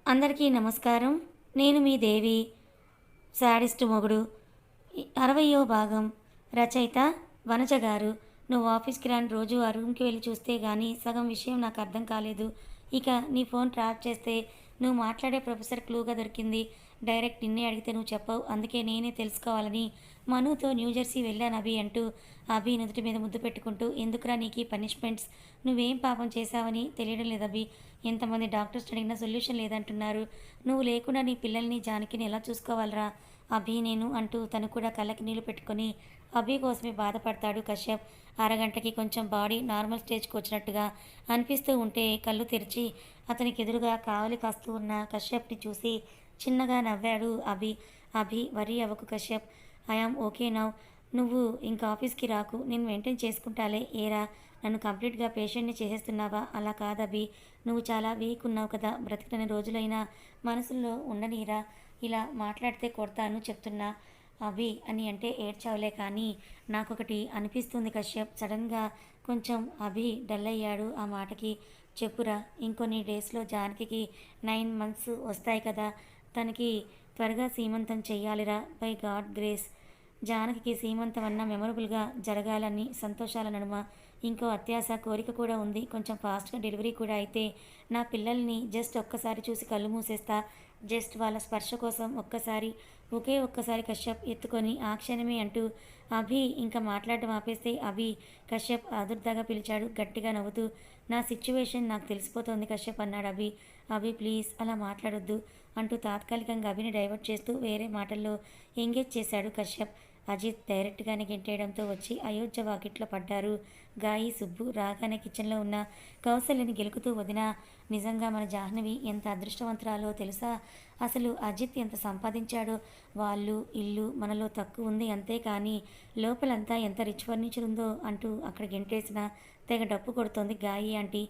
అందరికీ నమస్కారం. నేను మీ దేవి. శాడిస్ట్ మొగుడు 60వ భాగం. రచయిత వనజ గారు. నువ్వు ఆఫీస్కి రాని రోజు ఆ రూమ్కి వెళ్ళి చూస్తే గానీ సగం విషయం నాకు అర్థం కాలేదు. ఇక నీ ఫోన్ ట్రాప్ చేస్తే నువ్వు మాట్లాడే ప్రొఫెసర్ క్లూగా దొరికింది. డైరెక్ట్ నిన్నే అడిగితే నువ్వు చెప్పవు. అందుకే నేనే తెలుసుకోవాలని మనుతో న్యూజెర్సీ వెళ్ళాను అభి అంటూ అభి నుదుటి మీద ముద్దు పెట్టుకుంటూ, ఎందుకురా నీకు ఈ పనిష్మెంట్స్? నువ్వేం పాపం చేశావని తెలియడం లేదు అభి. ఎంతమంది డాక్టర్స్ అడిగినా సొల్యూషన్ లేదంటున్నారు. నువ్వు లేకుండా నీ పిల్లల్ని జానకిని ఎలా చూసుకోవాలరా అభి నేను అంటూ తను కూడా కళ్ళకి నీళ్లు పెట్టుకొని అభి కోసమే బాధపడతాడు కశ్యప్. అరగంటకి కొంచెం బాడీ నార్మల్ స్టేజ్కి వచ్చినట్టుగా అనిపిస్తూ ఉంటే కళ్ళు తెరిచి అతనికి ఎదురుగా కావలి కాస్తూ ఉన్న కశ్యప్ని చూసి చిన్నగా నవ్వాడు అభి. అభి వరీ అవ్వకు కశ్యప్, ఐఆమ్ ఓకే నౌ. నువ్వు ఇంకా ఆఫీస్కి రాకు, నేను మెయింటైన్ చేసుకుంటాలే. ఏరా నన్ను కంప్లీట్గా పేషెంట్ని చేసేస్తున్నావా? అలా కాదభి, నువ్వు చాలా వీక్ ఉన్నావు కదా, బ్రతికిన రోజులైనా మనసులో ఉండనీరా. ఇలా మాట్లాడితే కొడతాను చెప్తున్నా అభి అని అంటే ఏడ్చావులే. కానీ నాకొకటి అనిపిస్తుంది కశ్యప్. సడన్గా కొంచెం అభి డల్ అయ్యాడు ఆ మాటకి. చెప్పురా, ఇంకొన్ని డేస్లో జానకి 9 months వస్తాయి కదా, తనకి త్వరగా సీమంతం చెయ్యాలిరా. బై గాడ్ గ్రేస్ జానకి సీమంతం అన్న మెమొరబుల్గా జరగాలని సంతోషాల నడుమ ఇంకో అత్యాశ కోరిక కూడా ఉంది. కొంచెం ఫాస్ట్గా డెలివరీ కూడా అయితే నా పిల్లల్ని జస్ట్ ఒక్కసారి చూసి కళ్ళు మూసేస్తా. జస్ట్ వాళ్ళ స్పర్శ కోసం ఒక్కసారి కశ్యప్ ఎత్తుకొని ఆ క్షణమే అంటూ అభి ఇంకా మాట్లాడటం ఆపేస్తే అభి కశ్యప్ ఆదుర్దాగా పిలిచాడు గట్టిగా నవ్వుతూ. నా సిచ్యువేషన్ నాకు తెలిసిపోతోంది కశ్యప్ అన్నాడు అభి. అభి ప్లీజ్ అలా మాట్లాడొద్దు అంటూ తాత్కాలికంగా అభిని డైవర్ట్ చేస్తూ వేరే మాటల్లో ఎంగేజ్ చేశాడు కశ్యప్. అజిత్ డైరెక్ట్గానే గెంటేయడంతో వచ్చి అయోధ్య వాకిట్లో పడ్డారు గాయి సుబ్బు. రాగానే కిచెన్లో ఉన్న కౌసల్యని గెలుకుతూ, వదినా నిజంగా మన జాహ్నవి ఎంత అదృష్టవంతురాలో తెలుసా? అసలు అజిత్ ఎంత సంపాదించాడో. వాళ్ళు ఇల్లు మనలో తక్కువ ఉంది అంతే, కానీ లోపలంతా ఎంత రిచ్ ఫర్నిచర్ ఉందో అంటూ అక్కడ గెంటేసిన తెగ డప్పు కొడుతోంది గాయి ఆంటీ.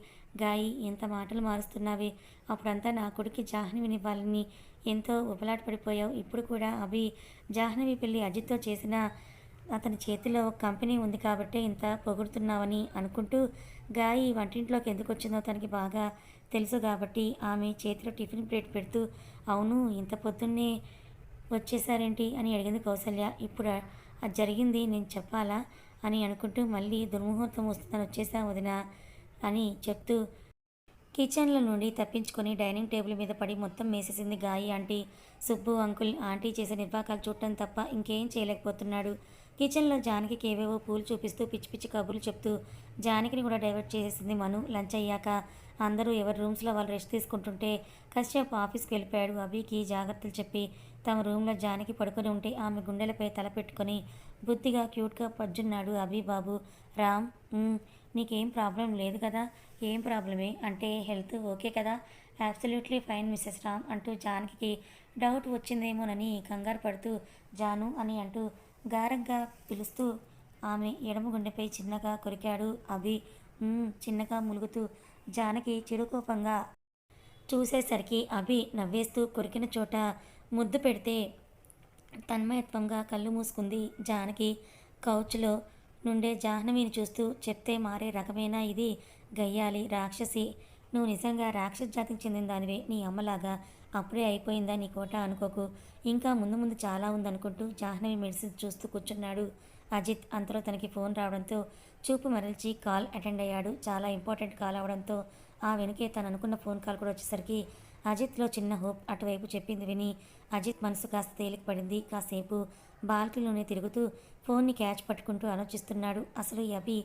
గాయి ఎంత మాటలు మారుస్తున్నావే, అప్పుడంతా నా కొడుకు జాహ్నవినివ్వాలని ఎంతో ఉపలాట పడిపోయావు. ఇప్పుడు కూడా అభి జాహ్నవి పెళ్ళి అజిత్తో చేసిన అతని చేతిలో కంపెనీ ఉంది కాబట్టే ఇంత పొగుడుతున్నావని అనుకుంటూ, గాయి వంటింట్లోకి ఎందుకు వచ్చిందో తనకి బాగా తెలుసు కాబట్టి ఆమె చేతిలో టిఫిన్ ప్లేట్ పెడుతూ, అవును ఇంత పొద్దున్నే వచ్చేసారేంటి అని అడిగింది కౌసల్య. ఇప్పుడు అది జరిగింది నేను చెప్పాలా అని అనుకుంటూ మళ్ళీ దుర్ముహూర్తం వస్తుందని వచ్చేసా వదినా అని చెప్తూ కిచెన్లో నుండి తప్పించుకొని డైనింగ్ టేబుల్ మీద పడి మొత్తం మేసేసింది గాయి ఆంటీ. సుబ్బు అంకుల్ ఆంటీ చేసే నిర్వాకాలు చూడటం తప్ప ఇంకేం చేయలేకపోతున్నాడు. కిచెన్లో జానకి ఏవేవో పూలు చూపిస్తూ పిచ్చి పిచ్చి కబుర్లు చెప్తూ జానకిని కూడా డైవర్ట్ చేసేసింది మను. లంచ్ అయ్యాక అందరూ ఎవరి రూమ్స్లో వాళ్ళు రెస్ట్ తీసుకుంటుంటే కశ్యప్ ఆఫీస్కి వెళ్ళిపోయాడు. అభికి జాగ్రత్తలు చెప్పి తమ రూమ్లో జానకి పడుకొని ఉంటే ఆమె గుండెలపై తల పెట్టుకొని బుద్ధిగా క్యూట్గా పజ్జున్నాడు అభి. బాబు రామ్, నీకేం ప్రాబ్లం లేదు కదా? ఏం ప్రాబ్లమే అంటే హెల్త్ ఓకే కదా? అబ్సల్యూట్లీ ఫైన్ మిస్సెస్ రామ్ అంటూ జానకి డౌట్ వచ్చిందేమోనని కంగారు పడుతూ జాను అని అంటూ గారంగా పిలుస్తూ ఆమె ఎడమ గుండెపై చిన్నగా కొరికాడు అభి. చిన్నగా ములుగుతూ జానకి చిరుకోపంగా చూసేసరికి అభి నవ్వేస్తూ కొరికిన చోట ముద్దు పెడితే తన్మయత్వంగా కళ్ళు మూసుకుంది జానకి. కౌచ్లో నుండే జాహ్నవిని చూస్తూ, చెప్తే మారే రకమేనా ఇది? గయ్యాలి రాక్షసి, నువ్వు నిజంగా రాక్షస జాతికి చెందిన దానివే నీ అమ్మలాగా. అప్పుడే అయిపోయిందా నీ కోట అనుకోకు, ఇంకా ముందు ముందు చాలా ఉందనుకుంటూ జాహ్నవి మెడిసిన్ చూస్తూ కూర్చున్నాడు అజిత్. అంతలో తనకి ఫోన్ రావడంతో చూపు మరల్చి కాల్ అటెండ్ అయ్యాడు. చాలా ఇంపార్టెంట్ కాల్ అవడంతో ఆ వెనుకే తను అనుకున్న ఫోన్ కాల్ కూడా వచ్చేసరికి అజిత్లో చిన్న హోప్ అటువైపు చెప్పింది విని అజిత్ మనసు కాస్త తేలిక పడింది. కాసేపు బాల్కనీలోనే తిరుగుతూ ఫోన్ని క్యాచ్ పట్టుకుంటూ ఆలోచిస్తున్నాడు. అసలు ఈ అభి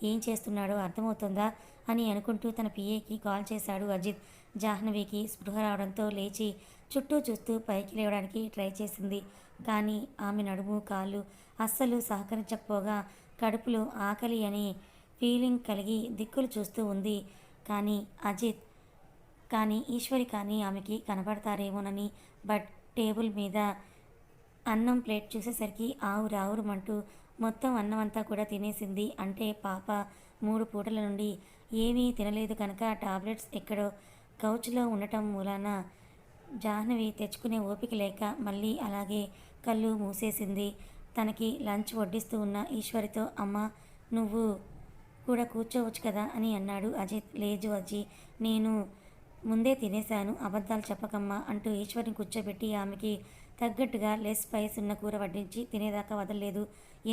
ఏం చేస్తున్నాడో అర్థమవుతుందా అని అనుకుంటూ తన పిఏకి కాల్ చేశాడు అజిత్. జాహ్నవికి స్పృహ రావడంతో లేచి చుట్టూ చూస్తూ పైకి లేవడానికి ట్రై చేసింది. కానీ ఆమె నడుము కాళ్ళు అస్సలు సహకరించకపోగా కడుపులో ఆకలి అనే ఫీలింగ్ కలిగి దిక్కులు చూస్తూ ఉంది. కానీ ఈశ్వరి కానీ ఆమెకి కనబడతారేమోనని. బట్ టేబుల్ మీద అన్నం ప్లేట్ చూసేసరికి ఆవురావురమంటూ మొత్తం అన్నం అంతా కూడా తినేసింది. అంటే పాప 3 పూటల నుండి ఏమీ తినలేదు కనుక టాబ్లెట్స్ ఎక్కడో కౌచ్లో ఉండటం మూలాన జాహ్నవి తెచ్చుకునే ఓపిక లేక మళ్ళీ అలాగే కళ్ళు మూసేసింది. తనకి లంచ్ వడ్డిస్తూ ఉన్న ఈశ్వరితో, అమ్మ నువ్వు కూడా కూర్చోవచ్చు కదా అని అన్నాడు అజిత్. లేదు అజ్జి, నేను ముందే తినేశాను, అబద్ధాలు చెప్పకమ్మా అంటూ ఈశ్వర్ని కూర్చోబెట్టి ఆమెకి తగ్గట్టుగా లెస్ స్పైస్ ఉన్న కూర వడ్డించి తినేదాకా వదలలేదు.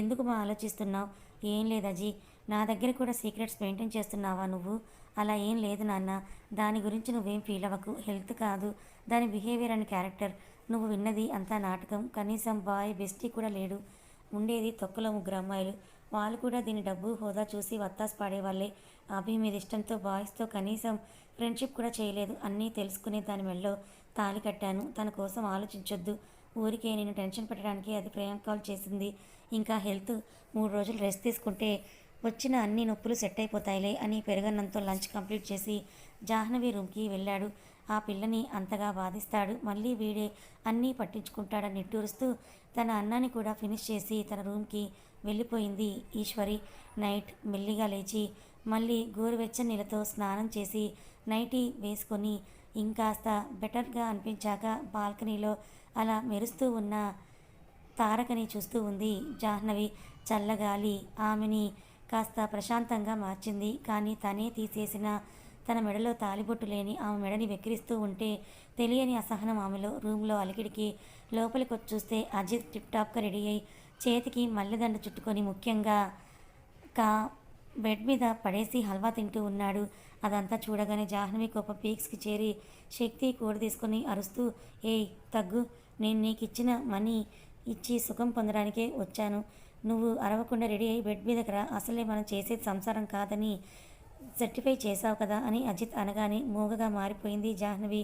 ఎందుకు మా ఆలోచిస్తున్నావు? ఏం లేదు అజీ. నా దగ్గర కూడా సీక్రెట్స్ మెయింటైన్ చేస్తున్నావా నువ్వు? అలా ఏం లేదు నాన్న. దాని గురించి నువ్వేం ఫీల్ అవ్వకు. హెల్త్ కాదు, దాని బిహేవియర్ అండ్ క్యారెక్టర్. నువ్వు విన్నది అంతా నాటకం. కనీసం బాయ్ బెస్టీ కూడా లేడు. ఉండేది తొక్కలో ముగ్గురు అమ్మాయిలు. వాళ్ళు కూడా దీని డబ్బు హోదా చూసి వత్తాసు పాడేవాళ్ళే. అభి మీద ఇష్టంతో బాయ్స్తో కనీసం ఫ్రెండ్షిప్ కూడా చేయలేదు. అన్నీ తెలుసుకునే దాని మెడలో తాళి కట్టాను. తన కోసం ఆలోచించొద్దు. ఊరికే నేను టెన్షన్ పెట్టడానికి అది ప్రేమ కాల్ చేసింది. ఇంకా హెల్త్ 3 రోజులు రెస్ట్ తీసుకుంటే వచ్చిన అన్ని నొప్పులు సెట్ అయిపోతాయిలే అని పెరుగన్నంతో లంచ్ కంప్లీట్ చేసి జాహ్నవి రూమ్కి వెళ్ళాడు. ఆ పిల్లని అంతగా బాధిస్తాడు, మళ్ళీ వీడే అన్నీ పట్టించుకుంటాడని నిట్టూరుస్తూ తన అన్నాన్ని కూడా ఫినిష్ చేసి తన రూమ్కి వెళ్ళిపోయింది ఈశ్వరి. నైట్ మెల్లిగా లేచి మళ్ళీ గోరువెచ్చని నీళ్ళతో స్నానం చేసి నైటీ వేసుకొని ఇంకాస్త బెటర్గా అనిపించాక బాల్కనీలో అలా మెరుస్తూ ఉన్న తారకని చూస్తూ ఉంది జాహ్నవి. చల్లగాలి ఆమెని కాస్త ప్రశాంతంగా మార్చింది. కానీ తనే తీసేసిన తన మెడలో తాలిబొట్టు లేని ఆమె మెడని వెక్కిరిస్తూ ఉంటే తెలియని అసహనం ఆమెలో. రూమ్లో అలికిడికి లోపలికి వచ్చి చూస్తే అజిత్ టిప్టాప్గా రెడీ అయి చేతికి మల్లెదండ చుట్టుకొని ముఖ్యంగా కా బెడ్ మీద పడేసి హల్వా తింటూ ఉన్నాడు. అదంతా చూడగానే జాహ్నవి కోపం పీక్స్కి చేరి శక్తి కూడ తీసుకొని అరుస్తూ, ఏయ్ తగ్గు, నేను నీకు ఇచ్చిన మనీ ఇచ్చి సుఖం పొందడానికే వచ్చాను. నువ్వు అరవకుండా రెడీ అయ్యి బెడ్ మీదకి రా. అసలే మనం చేసేది సంసారం కాదని సర్టిఫై చేశావు కదా అని అజిత్ అనగానే మూగగా మారిపోయింది జాహ్నవి.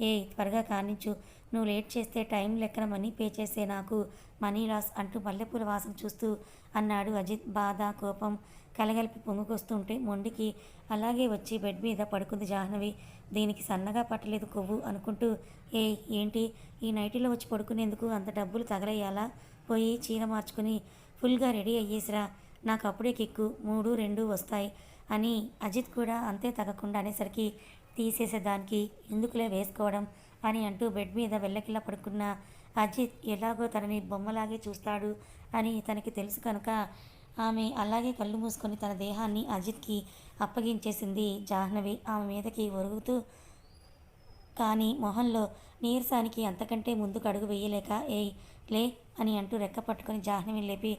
ఏయ్ త్వరగా కానించు, నువ్వు లేట్ చేస్తే టైం లెక్కన మనీ పే చేసే నాకు మనీ లాస్ అంటూ మల్లెపూల వాసన చూస్తూ అన్నాడు అజిత్. బాధ కోపం కలగలిపి పొంగుకొస్తుంటే మొండికి అలాగే వచ్చి బెడ్ మీద పడుకుంది జాహ్నవి. దీనికి సన్నగా పట్టలేదు కొవ్వు అనుకుంటూ, ఏయ్ ఏంటి ఈ నైటీలో వచ్చి పడుకునేందుకు అంత డబ్బులు తగలయ్యాలా? పోయి చీర మార్చుకుని ఫుల్గా రెడీ అయ్యేసిరా, నాకు అప్పుడే కిక్కు 3, 2 వస్తాయి అని అజిత్ కూడా అంతే తగ్గకుండా అనేసరికి తీసేసేదానికి ఎందుకులే వేసుకోవడం అని అంటూ బెడ్ మీద వెళ్ళకిలా పడుకున్న అజిత్ ఎలాగో తనని బొమ్మలాగే చూస్తాడు అని తనకి తెలుసు కనుక ఆమె అలాగే కళ్ళు మూసుకొని తన దేహాన్ని అజిత్కి అప్పగించేసింది జాహ్నవి. ఆమె మీదకి ఒరుగుతూ కానీ మొహంలో నీరసానికి అంతకంటే ముందుకు అడుగు వేయలేక, ఏయ్ లే అని అంటూ రెక్క పట్టుకొని జాహ్నవిని లేపి,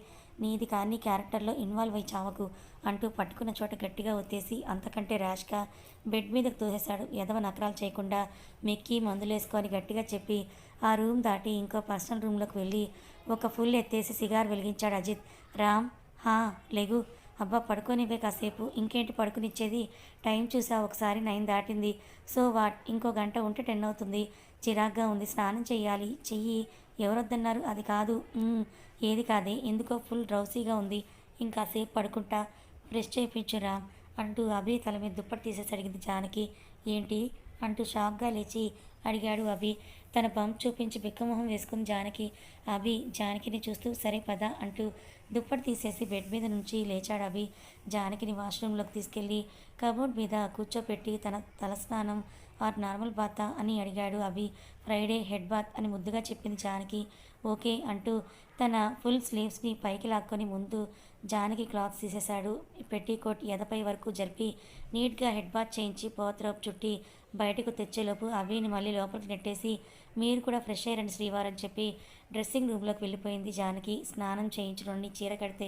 నీది కానీ క్యారెక్టర్లో ఇన్వాల్వ్ అయి చావకు అంటూ పట్టుకున్న చోట గట్టిగా ఒత్తేసి అంతకంటే ర్యాష్గా బెడ్ మీదకు తోసేశాడు. ఎదవ నకరాలు చేయకుండా మెక్కి మందులేసుకొని గట్టిగా చెప్పి ఆ రూమ్ దాటి ఇంకో పర్సనల్ రూమ్లోకి వెళ్ళి ఒక ఫుల్ ఎత్తేసి సిగార్ వెలిగించాడు అజిత్. రామ్, హా లెగు, అబ్బా పడుకోనివే కాసేపు, ఇంకేంటి పడుకునిచ్చేది? టైం చూసా ఒకసారి 9 దాటింది. సో వాట్, ఇంకో గంట ఉంటే 10 అవుతుంది. చిరాగ్గా ఉంది, స్నానం చెయ్యాలి. చెయ్యి, ఎవరొద్దన్నారు? అది కాదు. ఏది కాదే, ఎందుకో ఫుల్ డ్రౌసీగా ఉంది. ఇంకాసేపు పడుకుంటా, బ్రష్ చేయించురా అంటూ అభి తల మీద దుప్పటి తీసేసి అడిగింది జానకి. ఏంటి అంటూ షాక్గా లేచి అడిగాడు అభి. తన బంప్ చూపించి బిక్కమొహం వేసుకుని జానకి. అభి జానకిని చూస్తూ సరే పద అంటూ దుప్పటి తీసేసి బెడ్ మీద నుంచి లేచాడు అభి. జానకిని వాష్రూమ్లోకి తీసుకెళ్ళి కబోర్డ్ మీద కూర్చోపెట్టి తన తలస్నానం ఆర్ నార్మల్ బాతా అని అడిగాడు అభి. ఫ్రైడే హెడ్ బాత్ అని ముద్దుగా చెప్పింది జానకి. ఓకే అంటూ తన ఫుల్ స్లీవ్స్ని పైకి లాక్కొని ముందు జానకి క్లాత్స్ తీసేశాడు. పెట్టీకోట్ ఎదపై వరకు జరిపి నీట్గా హెడ్ బాత్ చేయించి పోత్రోప్ చుట్టి బయటకు తెచ్చేలోపు అభిని మళ్ళీ లోపలికి నెట్టేసి మీరు కూడా ఫ్రెష్ అయ్యారండి శ్రీవారు అని చెప్పి డ్రెస్సింగ్ రూమ్లోకి వెళ్ళిపోయింది జానకి. స్నానం చేయించడండి చీర కడితే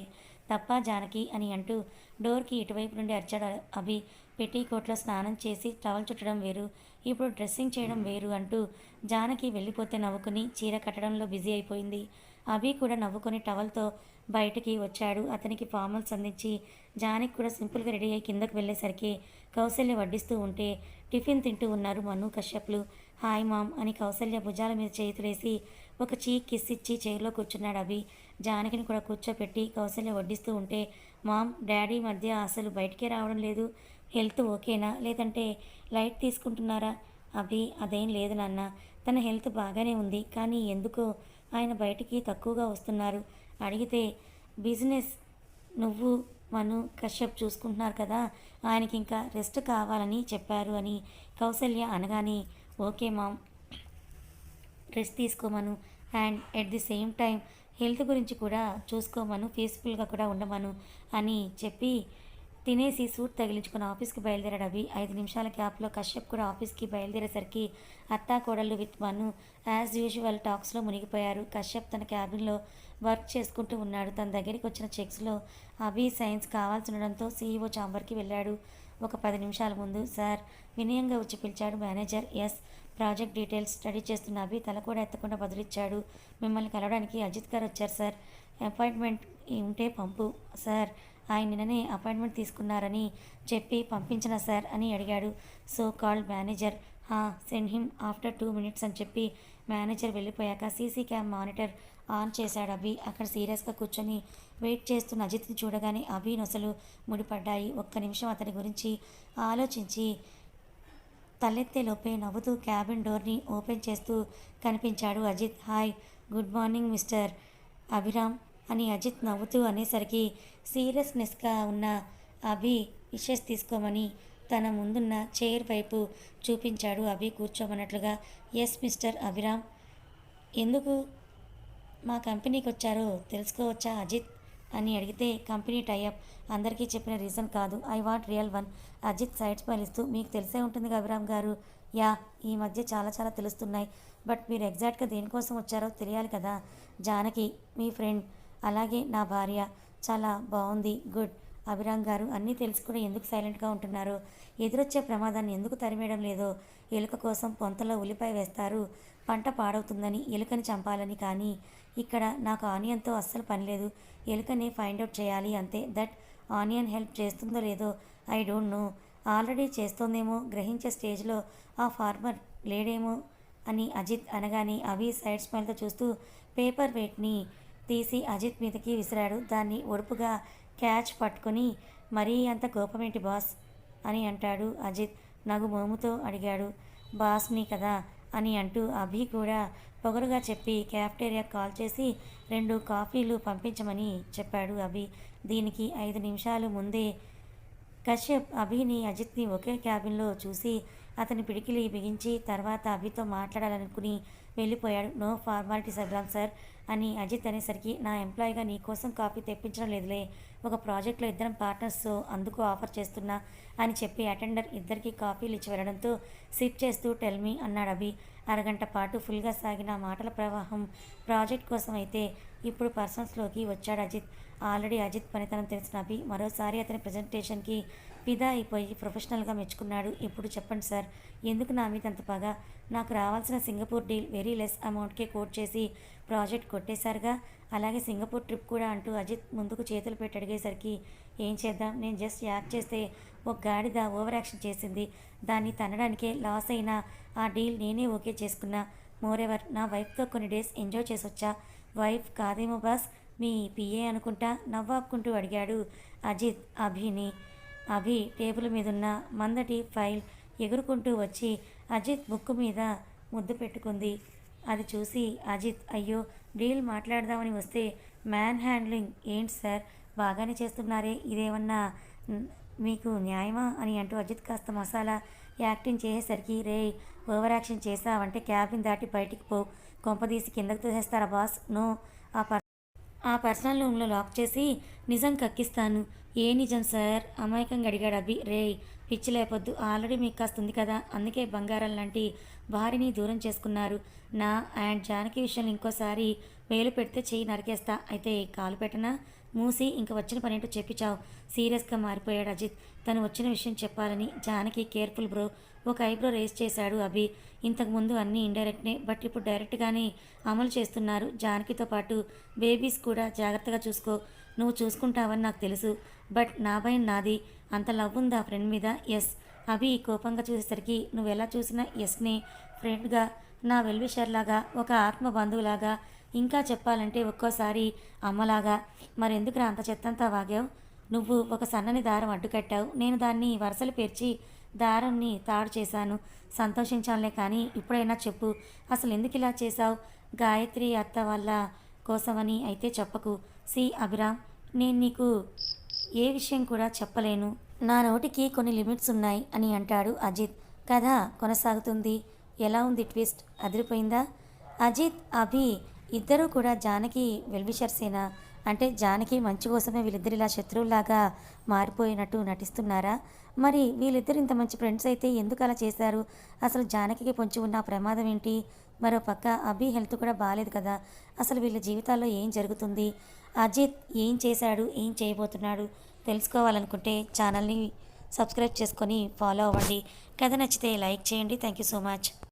తప్ప జానకి అని అంటూ డోర్కి ఇటువైపు నుండి అరిచాడు అభి. పెట్టీకోట్లో స్నానం చేసి టవల్ చుట్టడం వేరు, ఇప్పుడు డ్రెస్సింగ్ చేయడం వేరు అంటూ జానకి వెళ్ళిపోతే నవ్వుకుని చీర కట్టడంలో బిజీ అయిపోయింది. అభి కూడా నవ్వుకొని టవల్తో బయటికి వచ్చాడు. అతనికి ఫార్మల్స్ అందించి జానకి కూడా సింపుల్గా రెడీ అయ్యి కిందకు వెళ్ళేసరికి కౌసల్య వడ్డిస్తూ ఉంటే టిఫిన్ తింటూ ఉన్నారు మను కశ్యప్లు. హాయ్ మామ్ అని కౌసల్య భుజాల మీద చేతులేసి ఒక చీక్ కిస్ ఇచ్చి చైర్లో కూర్చున్నాడు అభి. జానకిని కూడా కూర్చోపెట్టి కౌసల్య వడ్డిస్తూ ఉంటే మామ్ డాడీ మధ్య అసలు బయటికే రావడం లేదు, హెల్త్ ఓకేనా లేదంటే లైట్ తీసుకుంటున్నారా? అభి అదేం లేదు నాన్న, తన హెల్త్ బాగానే ఉంది, కానీ ఎందుకో ఆయన బయటికి తక్కువగా వస్తున్నారు. అడిగితే బిజినెస్ నువ్వు మను కశ్యప్ చూసుకుంటున్నారు కదా, ఆయనకి ఇంకా రెస్ట్ కావాలని చెప్పారు అని కౌసల్య అనగానే ఓకే మామ్, రెస్ట్ తీసుకోమను and at the same time health గురించి కూడా చూసుకోమను, పీస్ఫుల్గా కూడా ఉండమను అని చెప్పి తినేసి సూట్ తగిలించుకుని ఆఫీస్కి బయలుదేరాడు అభి. 5 నిమిషాల గ్యాప్లో కశ్యప్ కూడా ఆఫీస్కి బయలుదేరేసరికి అత్తా కోడళ్ళు విత్ మను యాజ్ యూజువల్ టాక్స్లో మునిగిపోయారు. కశ్యప్ తన క్యాబిన్లో వర్క్ చేసుకుంటూ ఉన్నాడు. తన దగ్గరికి వచ్చిన చెక్స్లో అభి సైన్స్ కావాల్సి ఉండడంతో సీఈఓ ఛాంబర్కి వెళ్ళాడు. ఒక 10 నిమిషాల ముందు. సార్, వినయంగా వచ్చి పిలిచాడు manager. Yes. Project details study చేస్తున్న అభి తల కూడా ఎత్తకుండా బదులిచ్చాడు. మిమ్మల్ని కలవడానికి అజిత్ గారు వచ్చారు సార్. అపాయింట్మెంట్ ఉంటే పంపు. సార్, ఆయన నిన్ననే అపాయింట్మెంట్ తీసుకున్నారని చెప్పి పంపించిన సార్ అని అడిగాడు so called manager. Send him after 2 minutes అని చెప్పి మేనేజర్ వెళ్ళిపోయాక సీసీ క్యామ్ మానిటర్ ఆన్ చేశాడు అభి. అక్కడ సీరియస్గా కూర్చొని వెయిట్ చేస్తున్న అజిత్ని చూడగానే అభి నొసలు ముడిపడ్డాయి. ఒక్క నిమిషం అతని గురించి ఆలోచించి తలెత్తేలోపే నవ్వుతూ క్యాబిన్ డోర్ని ఓపెన్ చేస్తూ కనిపించాడు Ajith. Hi, good morning mister Abhiram అని అజిత్ నవ్వుతూ అనేసరికి సీరియస్నెస్గా ఉన్న అభి విషెస్ తీసుకోమని తన ముందున్న చైర్ వైపు చూపించాడు. అభి కూర్చోమన్నట్లుగా. ఎస్ మిస్టర్ అభిరామ్, ఎందుకు మా కంపెనీకి వచ్చారో తెలుసుకోవచ్చా అజిత్ అని అడిగితే కంపెనీ టైఅప్ అందరికీ చెప్పిన రీజన్ కాదు, I want real one. Ajith side smile ఇస్తూ మీకు తెలిసే ఉంటుంది అభిరామ్ గారు. యా, ఈ మధ్య చాలా తెలుస్తున్నాయి. బట్ మీరు ఎగ్జాక్ట్గా దేనికోసం వచ్చారో తెలియాలి కదా. జానకి మీ ఫ్రెండ్, అలాగే నా భార్య. చాలా బాగుంది. గుడ్. అభిరామ్ గారు, అన్నీ తెలిసి కూడా ఎందుకు సైలెంట్గా ఉంటున్నారు? ఎదురొచ్చే ప్రమాదాన్ని ఎందుకు తరిమేయడం లేదో? ఎలుక కోసం పొంతలో ఉల్లిపాయ వేస్తారు, పంట పాడవుతుందని ఎలుకని చంపాలని. కానీ ఇక్కడ నాకు ఆనియన్తో అస్సలు పని లేదు. ఎలుకని ఫైండ్ అవుట్ చేయాలి అంతే. దట్ ఆనియన్ హెల్ప్ చేస్తుందో లేదో ఐ డోంట్ నో. ఆల్రెడీ చేస్తోందేమో, గ్రహించే స్టేజ్లో ఆ ఫార్మర్ లేడేమో అని అజిత్ అనగానే అవి సైడ్ స్మైల్తో చూస్తూ పేపర్ వెయిట్ని తీసి అజిత్ మీదకి విసిరాడు. దాన్ని ఒడుపుగా క్యాచ్ పట్టుకొని మరీ అంత కోపమేంటి బాస్ అని అంటాడు అజిత్. నగు మోముతో అడిగాడు. బాస్ని కదా అని అంటూ అభి కూడా పొగరుగా చెప్పి క్యాఫ్టేరియా కాల్ చేసి 2 కాఫీలు పంపించమని చెప్పాడు అభి. దీనికి 5 నిమిషాలు ముందే కశ్యప్ అభిని అజిత్ని ఒకే క్యాబిన్లో చూసి అతని పిడికిలి బిగించి తర్వాత అభితో మాట్లాడాలనుకుని వెళ్ళిపోయాడు. నో ఫార్మాలిటీస్ అభిరామ్ సార్ అని అజిత్ అనేసరికి నా ఎంప్లాయీగా నీ కోసం కాఫీ తెప్పించడం లేదులే, ఒక ప్రాజెక్ట్లో ఇద్దరం పార్ట్నర్స్ అందుకు ఆఫర్ చేస్తున్నా అని చెప్పి అటెండర్ ఇద్దరికి కాఫీలు ఇచ్చి వెళ్ళడంతో సిప్ చేస్తూ టెల్మీ అన్నాడు అభి. అరగంట పాటు ఫుల్గా సాగిన మాటల ప్రవాహం ప్రాజెక్ట్ కోసం అయితే ఇప్పుడు పర్సన్స్లోకి వచ్చాడు అజిత్. ఆల్రెడీ అజిత్ పనితనం తెలిసిన అభి మరోసారి అతని ప్రజెంటేషన్కి ఫిదా అయిపోయి ప్రొఫెషనల్గా మెచ్చుకున్నాడు. ఇప్పుడు చెప్పండి సార్, ఎందుకు నా మీద అంత పగ? నాకు రావాల్సిన సింగపూర్ డీల్ వెరీ లెస్ అమౌంట్కే కోట్ చేసి ప్రాజెక్ట్ కొట్టేశారుగా, అలాగే సింగపూర్ ట్రిప్ కూడా అంటూ అజిత్ ముందుకు చేతులు పెట్టి అడిగేసరికి ఏం చేద్దాం, నేను జస్ట్ యాక్ట్ చేస్తే ఒక గాడిద ఓవర్ యాక్షన్ చేసింది, దాన్ని తనడానికే లాస్ అయినా ఆ డీల్ నేనే ఓకే చేసుకున్నా. మోరెవర్ నా వైఫ్తో కొన్ని డేస్ ఎంజాయ్ చేసొచ్చా. వైఫ్ కాదేమో బాస్, మీ పిఏ అనుకుంటా నవ్వాపుకుంటూ అడిగాడు అజిత్ అభిని. అభి టేబుల్ మీదున్న మందటి ఫైల్ ఎగురుకుంటూ వచ్చి అజిత్ ముక్కు మీద ముద్దు పెట్టుకుంది. అది చూసి అజిత్ అయ్యో, డీల్ మాట్లాడదామని వస్తే మ్యాన్ హ్యాండ్లింగ్ ఏంటి సార్, బాగానే చేస్తున్నారే, ఇదేమన్నా మీకు న్యాయమా అని అంటూ అజిత్ కాస్త మసాలా యాక్టింగ్ చేసేసరికి రే ఓవర్ యాక్షన్ చేసావంటే క్యాబిన్ దాటి బయటికి పో, కొంపదీసి కిందకు తోసేస్తారా బాస్. నో, ఆ పర్సనల్ రూమ్లో లాక్ చేసి నిజం కక్కిస్తాను. ఏ నిజం సార్ అమాయకంగా అడిగాడు అభి. రే పిచ్చి లేపొద్దు, ఆల్రెడీ మీకు కాస్తుంది కదా, అందుకే బంగారం లాంటి భార్యని దూరం చేసుకున్నారు. నా అండ్ జానకి విషయంలో ఇంకోసారి వేలు పెడితే చెయ్యి నరికేస్తా, అయితే కాలు పెట్టనా? మూసి ఇంక వచ్చిన పనేంటో చెప్పిచావు. సీరియస్గా మారిపోయాడు అజిత్. తను వచ్చిన విషయం చెప్పాలని. జానకి కేర్ఫుల్ బ్రో, ఒక ఐబ్రో రేస్ చేశాడు అభి. ఇంతకుముందు అన్నీ ఇండైరెక్ట్నే, బట్ ఇప్పుడు డైరెక్ట్గానే అమలు చేస్తున్నారు. జానకితో పాటు బేబీస్ కూడా జాగ్రత్తగా చూసుకో. నువ్వు చూసుకుంటావని నాకు తెలుసు, బట్ నా భయం నాది. అంత లవ్ ఉందా ఫ్రెండ్ మీద? ఎస్. అభి కోపంగా చూసేసరికి నువ్వెలా చూసినా ఎస్నే. ఫ్రెండ్గా, నా వెల్విషర్లాగా, ఒక ఆత్మ బంధువులాగా, ఇంకా చెప్పాలంటే ఒక్కోసారి అమ్మలాగా. మరెందుకురా అంత చెత్తంతా వాగావు? నువ్వు ఒక సన్నని దారం అడ్డుకట్టావు, నేను దాన్ని వరసలు పేర్చి దారాన్ని తాడు చేశాను. సంతోషించాలే కానీ ఇప్పుడైనా చెప్పు, అసలు ఎందుకు ఇలా చేశావు? గాయత్రి అత్త వాళ్ళ కోసమని అయితే చెప్పకు. సి అభిరామ్, నేను నీకు ఏ విషయం కూడా చెప్పలేను. నా నోటికి కొన్ని లిమిట్స్ ఉన్నాయి అని అంటాడు అజిత్. కథ కొనసాగుతుంది. ఎలా ఉంది ట్విస్ట్? అదిరిపోయిందా? అజిత్ అభి ఇద్దరూ కూడా జానకి వెల్విషర్సేనా అంటే జానకి మంచి కోసమే వీళ్ళిద్దరు ఇలా శత్రువులాగా మారిపోయినట్టు నటిస్తున్నారా? మరి వీళ్ళిద్దరు ఇంత మంచి ఫ్రెండ్స్ అయితే ఎందుకు అలా చేశారు? అసలు జానకికి పొంచి ఉన్న ఆ ప్రమాదం ఏంటి? మరో పక్క అభి హెల్త్ కూడా బాలేదు కదా! అసలు వీళ్ళ జీవితాల్లో ఏం జరుగుతుంది? అజిత్ ఏం చేశాడు? ఏం చేయబోతున్నాడు? తెలుసుకోవాలనుకుంటే ఛానల్ని సబ్స్క్రైబ్ చేసుకొని ఫాలో అవ్వండి. కథ నచ్చితే లైక్ చేయండి. Thank you so much.